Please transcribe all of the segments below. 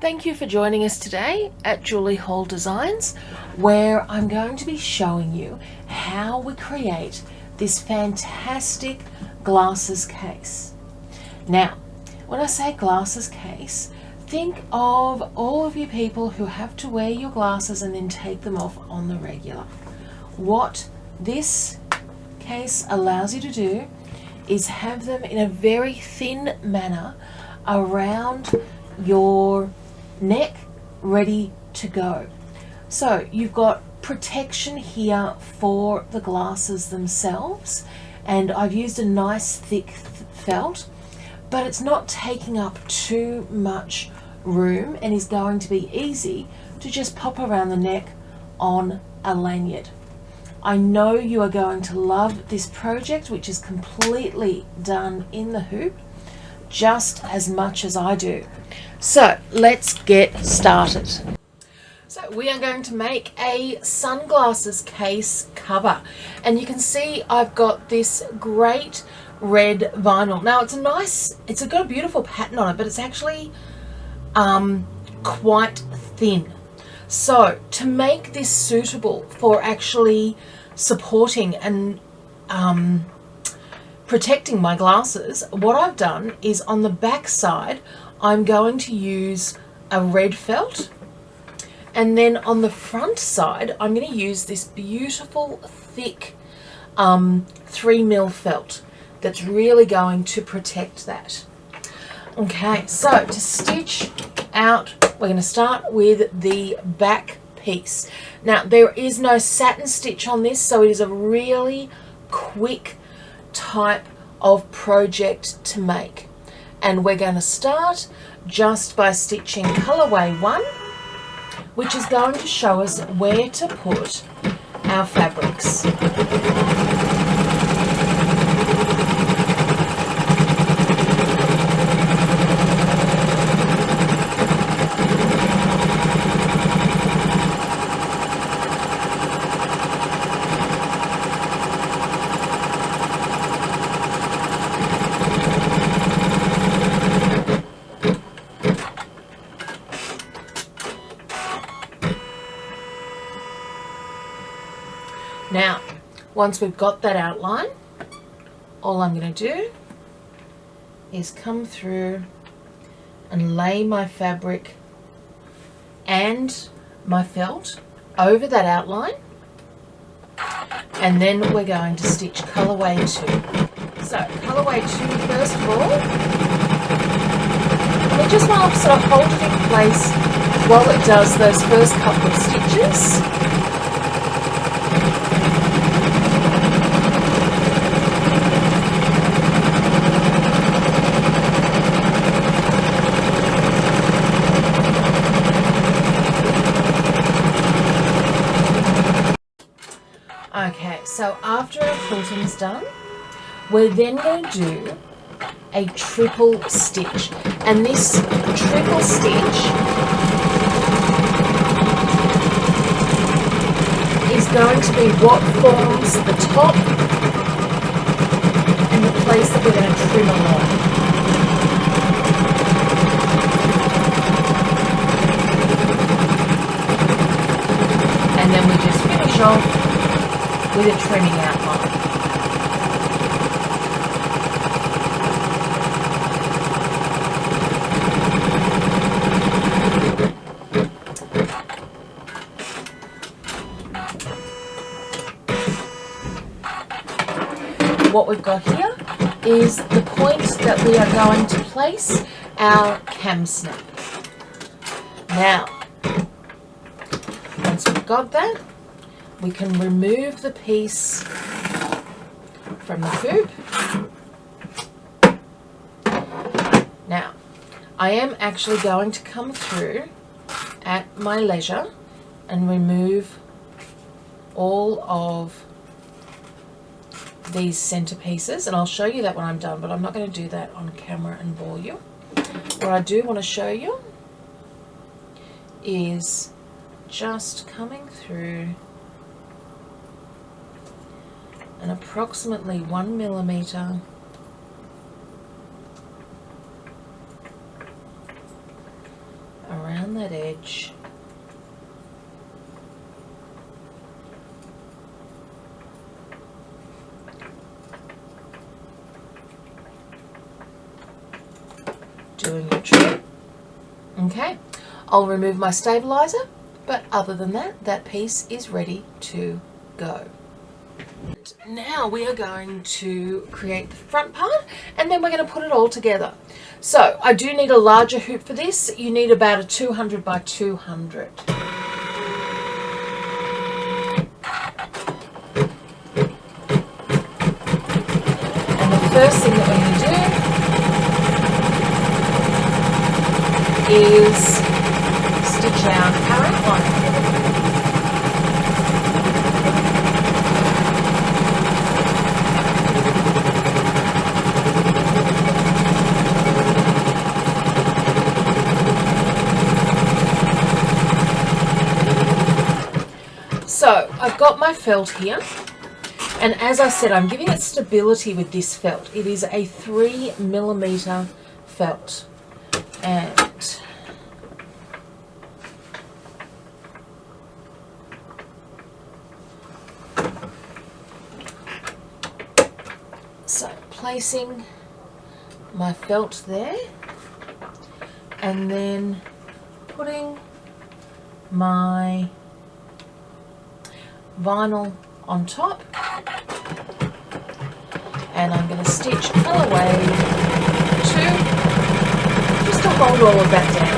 Thank you for joining us today at Julie Hall Designs, where I'm going to be showing you how we create this fantastic glasses case. Now, when I say glasses case, think of all of you people who have to wear your glasses and then take them off on the regular. What this case allows you to do is have them in a very thin manner around your neck, ready to go. So you've got protection here for the glasses themselves, and I've used a nice thick felt, but it's not taking up too much room and is going to be easy to just pop around the neck on a lanyard. I know you are going to love this project, which is completely done in the hoop, just as much as I do. So let's get started. So we are going to make a sunglasses case cover, and you can see I've got this great red vinyl. Now it's got a beautiful pattern on it, but it's actually quite thin. So to make this suitable for actually supporting and protecting my glasses, what I've done is on the back side I'm going to use a red felt, and then on the front side I'm going to use this beautiful thick 3mm felt that's really going to protect that. Okay, so to stitch out, we're going to start with the back piece. Now there is no satin stitch on this, so it is a really quick type of project to make, and we're going to start just by stitching colorway 1, which is going to show us where to put our fabrics. Now, once we've got that outline, all I'm going to do is come through and lay my fabric and my felt over that outline, and then we're going to stitch colorway 2. So colorway 2 first of all, and we just want to sort of hold it in place while it does those first couple of stitches. Okay, so after our quilting's done, we're then going to do a triple stitch, and this triple stitch is going to be what forms the top and the place that we're going to trim along. And then we just finish off with a trimming outline. What we've got here is the point that we are going to place our cam snap. Now, once we've got that, we can remove the piece from the hoop. Now, I am actually going to come through at my leisure and remove all of these center pieces, and I'll show you that when I'm done, but I'm not going to do that on camera and bore you. What I do want to show you is just coming through and approximately 1mm around that edge. Doing your trim. Okay, I'll remove my stabilizer, but other than that, that piece is ready to go. Now we are going to create the front part, and then we're going to put it all together. So I do need a larger hoop for this. You need about a 200 by 200. And the first thing that we're going to do is stitch out our outline. So I've got my felt here, and as I said, I'm giving it stability with this felt. It is a 3mm felt, and so placing my felt there, and then putting my vinyl on top, and I'm going to stitch colorway 2 just to hold all of that down.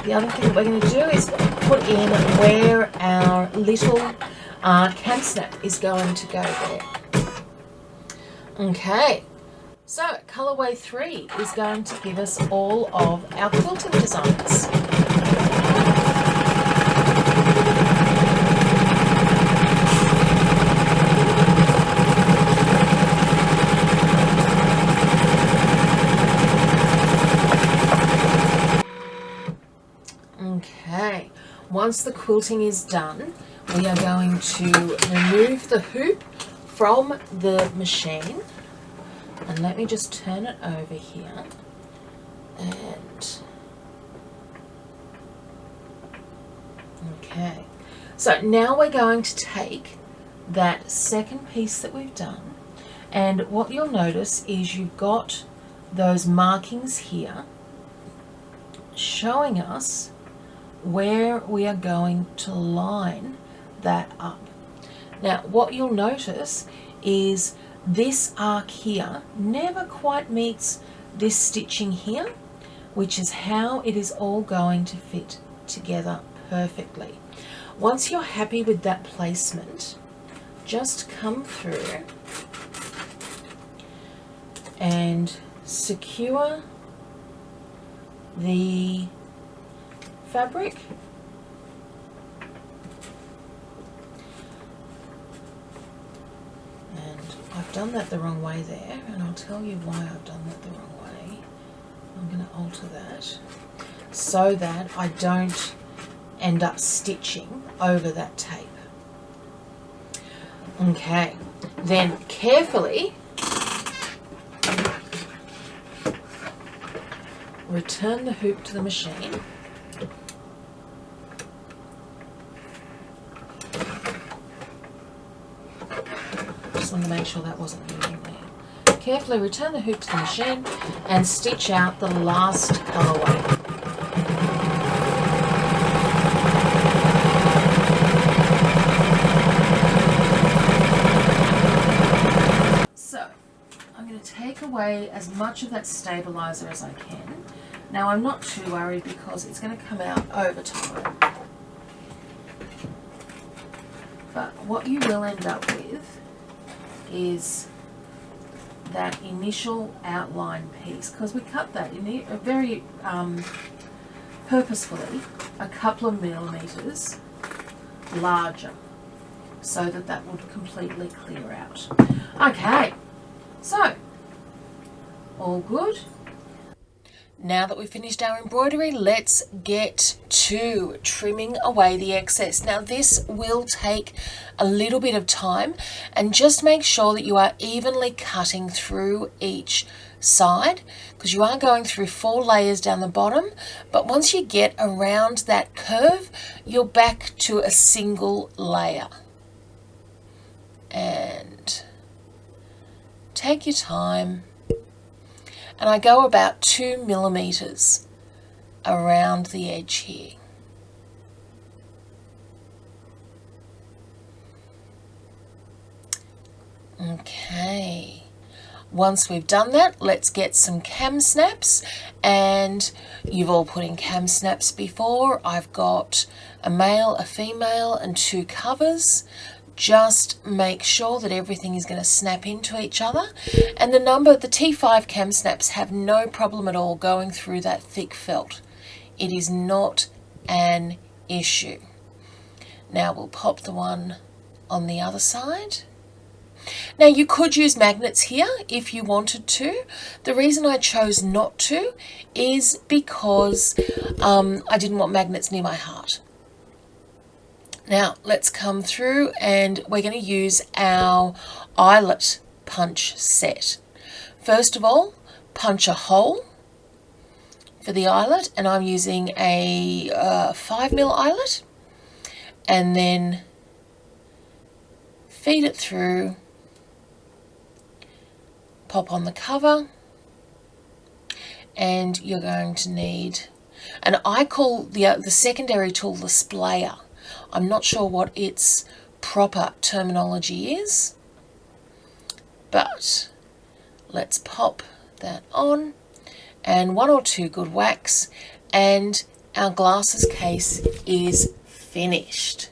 The other thing that we're going to do is put in where our little cam snap is going to go there. Okay, so colorway 3 is going to give us all of our quilting designs. Okay, once the quilting is done, we are going to remove the hoop from the machine, and let me just turn it over here, and okay, so now we're going to take that second piece that we've done, and what you'll notice is you've got those markings here showing us where we are going to line that up. Now what you'll notice is this arc here never quite meets this stitching here, which is how it is all going to fit together perfectly. Once you're happy with that placement, just come through and secure the fabric, and I've done that the wrong way there, and I'll tell you why I've done that the wrong way. I'm going to alter that so that I don't end up stitching over that tape. Okay, then carefully return the hoop to the machine. Just want to make sure that wasn't moving there. Carefully return the hoop to the machine and stitch out the last colorway. So I'm going to take away as much of that stabilizer as I can. Now I'm not too worried because it's going to come out over time. But what you will end up with is that initial outline piece, because we cut that in very purposefully a couple of millimeters larger. so that that would completely clear out. Okay, so all good. Now that we've finished our embroidery, let's get to trimming away the excess. Now this will take a little bit of time, and just make sure that you are evenly cutting through each side, because you are going through 4 layers down the bottom, but once you get around that curve, you're back to a single layer. And take your time. And I go about 2 millimeters around the edge here. Okay, once we've done that, let's get some cam snaps, and you've all put in cam snaps before. I've got a male, a female, and 2 covers. Just make sure that everything is going to snap into each other, and the T5 cam snaps have no problem at all going through that thick felt. It is not an issue. Now we'll pop the one on the other side. Now you could use magnets here if you wanted to. The reason I chose not to is because I didn't want magnets near my heart. Now let's come through, and we're going to use our eyelet punch set. First of all, punch a hole for the eyelet, and I'm using a 5mm eyelet, and then feed it through, pop on the cover, and you're going to need, and I call the secondary tool the splayer. I'm not sure what its proper terminology is, but let's pop that on, and 1 or 2 good whacks, and our glasses case is finished.